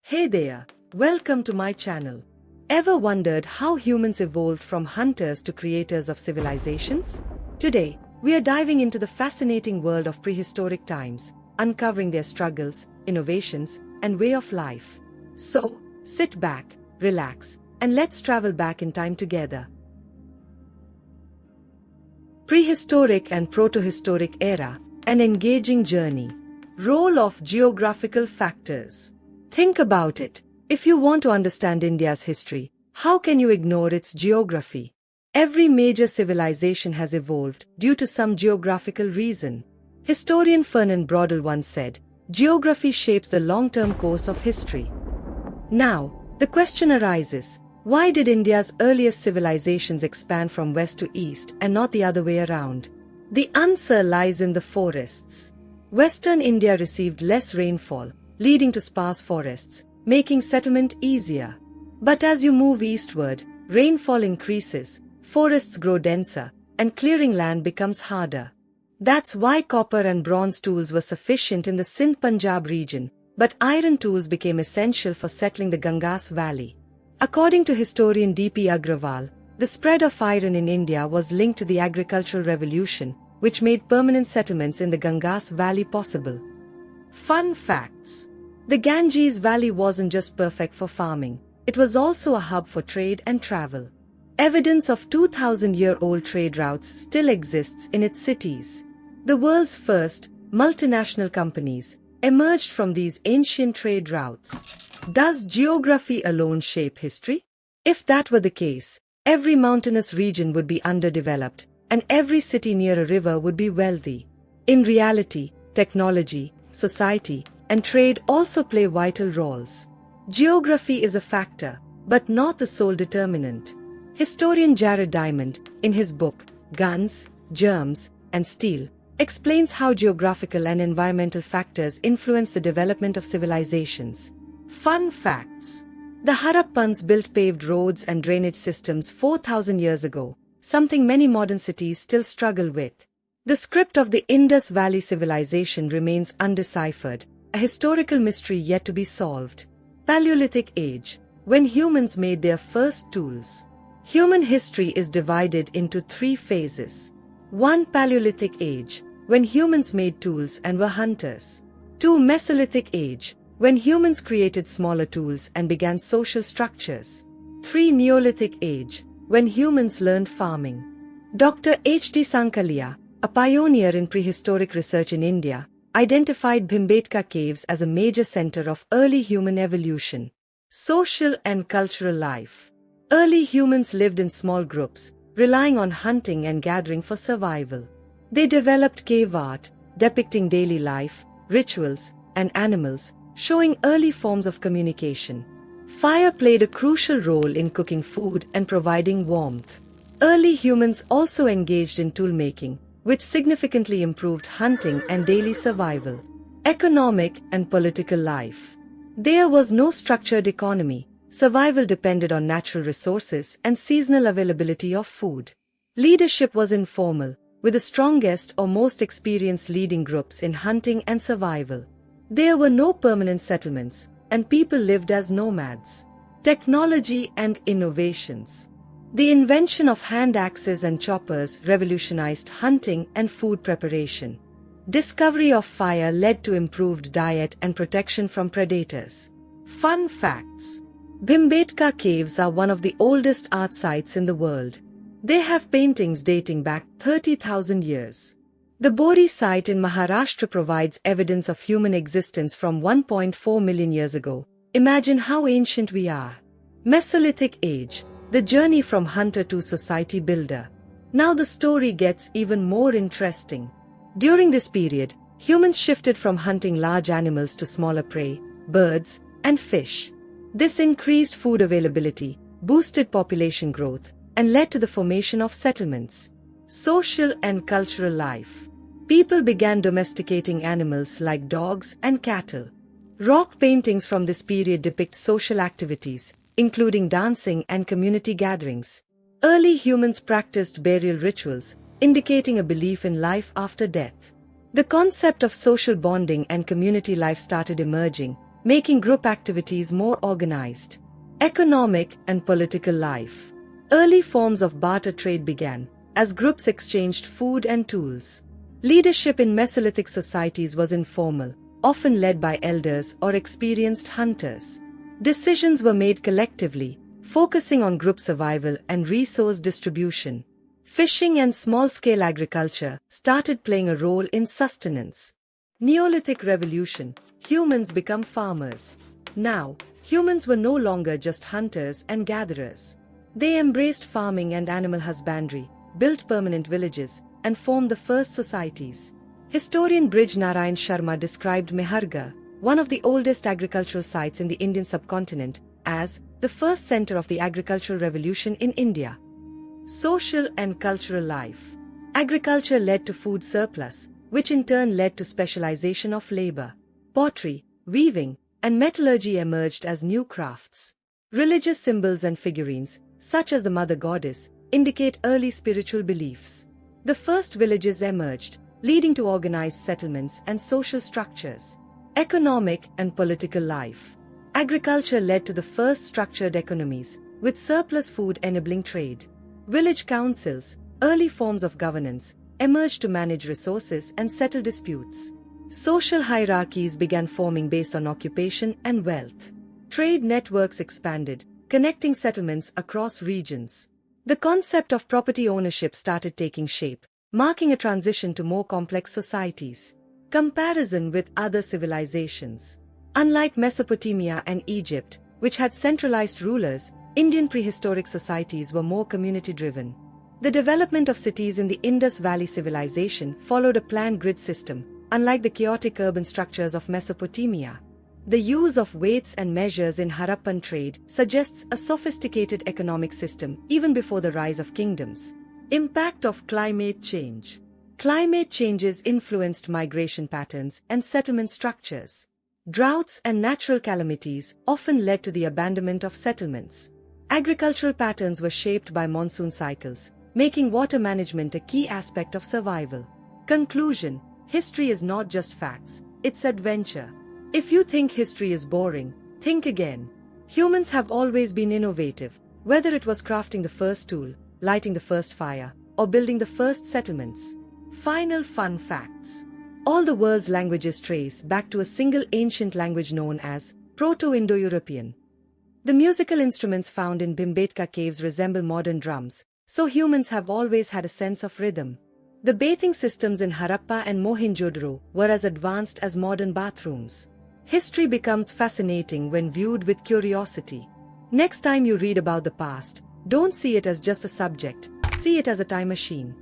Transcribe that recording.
Hey there, welcome to my channel. Ever wondered how humans evolved from hunters to creators of civilizations? Today, we are diving into the fascinating world of prehistoric times, uncovering their struggles, innovations, and way of life. So, sit back, relax, and let's travel back in time together. Prehistoric and protohistoric era, an engaging journey. Role of geographical factors. Think about it. If you want to understand India's history, how can you ignore its geography? Every major civilization has evolved due to some geographical reason. Historian Fernand Braudel once said, "Geography shapes the long-term course of history." Now, the question arises, why did India's earliest civilizations expand from west to east and not the other way around? The answer lies in the forests. Western India received less rainfall, leading to sparse forests, making settlement easier. But as you move eastward, rainfall increases, forests grow denser, and clearing land becomes harder. That's why copper and bronze tools were sufficient in the Sindh-Punjab region, but iron tools became essential for settling the Ganges Valley. According to historian D.P. Agrawal, the spread of iron in India was linked to the agricultural revolution, which made permanent settlements in the Ganges Valley possible. Fun facts. The Ganges Valley wasn't just perfect for farming, it was also a hub for trade and travel. Evidence of 2,000-year-old trade routes still exists in its cities. The world's first multinational companies emerged from these ancient trade routes. Does geography alone shape history? If that were the case, every mountainous region would be underdeveloped, and every city near a river would be wealthy. In reality, technology, society, and trade also play vital roles. Geography is a factor, but not the sole determinant. Historian Jared Diamond, in his book, Guns, Germs, and Steel, explains how geographical and environmental factors influence the development of civilizations. Fun facts. The Harappans built paved roads and drainage systems 4,000 years ago, something many modern cities still struggle with. The script of the Indus Valley civilization remains undeciphered, a historical mystery yet to be solved. Paleolithic Age, when humans made their first tools. Human history is divided into three phases. 1. Paleolithic Age, when humans made tools and were hunters. 2. Mesolithic Age, when humans created smaller tools and began social structures. 3. Neolithic Age, when humans learned farming. Dr. H.D. Sankalia, a pioneer in prehistoric research in India, identified Bhimbetka caves as a major center of early human evolution. Social and cultural life. Early humans lived in small groups, relying on hunting and gathering for survival. They developed cave art, depicting daily life, rituals, and animals, showing early forms of communication. Fire played a crucial role in cooking food and providing warmth. Early humans also engaged in tool-making, which significantly improved hunting and daily survival. Economic and political life. There was no structured economy. Survival depended on natural resources and seasonal availability of food. Leadership was informal, with the strongest or most experienced leading groups in hunting and survival. There were no permanent settlements, and people lived as nomads. Technology and innovations. The invention of hand axes and choppers revolutionized hunting and food preparation. Discovery of fire led to improved diet and protection from predators. Fun facts. Bhimbetka caves are one of the oldest art sites in the world. They have paintings dating back 30,000 years. The Bori site in Maharashtra provides evidence of human existence from 1.4 million years ago. Imagine how ancient we are. Mesolithic Age. The journey from hunter to society builder. Now the story gets even more interesting. During this period, humans shifted from hunting large animals to smaller prey, birds, and fish. This increased food availability, boosted population growth, and led to the formation of settlements. Social and cultural life. People began domesticating animals like dogs and cattle. Rock paintings from this period depict social activities, including dancing and community gatherings. Early humans practiced burial rituals, indicating a belief in life after death. The concept of social bonding and community life started emerging, making group activities more organized. Economic and political life. Early forms of barter trade began, as groups exchanged food and tools. Leadership in Mesolithic societies was informal, often led by elders or experienced hunters. Decisions were made collectively, focusing on group survival and resource distribution. Fishing and small-scale agriculture started playing a role in sustenance. Neolithic revolution, humans become farmers. Now, humans were no longer just hunters and gatherers. They embraced farming and animal husbandry, built permanent villages, and formed the first societies. Historian Brij Narayan Sharma described Mehrgarh, one of the oldest agricultural sites in the Indian subcontinent, as the first center of the agricultural revolution in India. Social and cultural life. Agriculture led to food surplus, which in turn led to specialization of labor. Pottery, weaving, and metallurgy emerged as new crafts. Religious symbols and figurines, such as the Mother Goddess, indicate early spiritual beliefs. The first villages emerged, leading to organized settlements and social structures. Economic and political life. Agriculture led to the first structured economies, with surplus food enabling trade. Village councils, early forms of governance, emerged to manage resources and settle disputes. Social hierarchies began forming based on occupation and wealth. Trade networks expanded, connecting settlements across regions. The concept of property ownership started taking shape, marking a transition to more complex societies. Comparison with other civilizations. Unlike Mesopotamia and Egypt, which had centralized rulers, Indian prehistoric societies were more community-driven. The development of cities in the Indus Valley civilization followed a planned grid system, unlike the chaotic urban structures of Mesopotamia. The use of weights and measures in Harappan trade suggests a sophisticated economic system even before the rise of kingdoms. Impact of climate change. Climate changes influenced migration patterns and settlement structures. Droughts and natural calamities often led to the abandonment of settlements. Agricultural patterns were shaped by monsoon cycles, making water management a key aspect of survival. Conclusion: history is not just facts, it's adventure. If you think history is boring, think again. Humans have always been innovative, whether it was crafting the first tool, lighting the first fire, or building the first settlements. Final fun facts. All the world's languages trace back to a single ancient language known as Proto-Indo-European. The musical instruments found in Bhimbetka caves resemble modern drums, so humans have always had a sense of rhythm. The bathing systems in Harappa and Mohenjo-daro were as advanced as modern bathrooms. History becomes fascinating when viewed with curiosity. Next time you read about the past, don't see it as just a subject, see it as a time machine.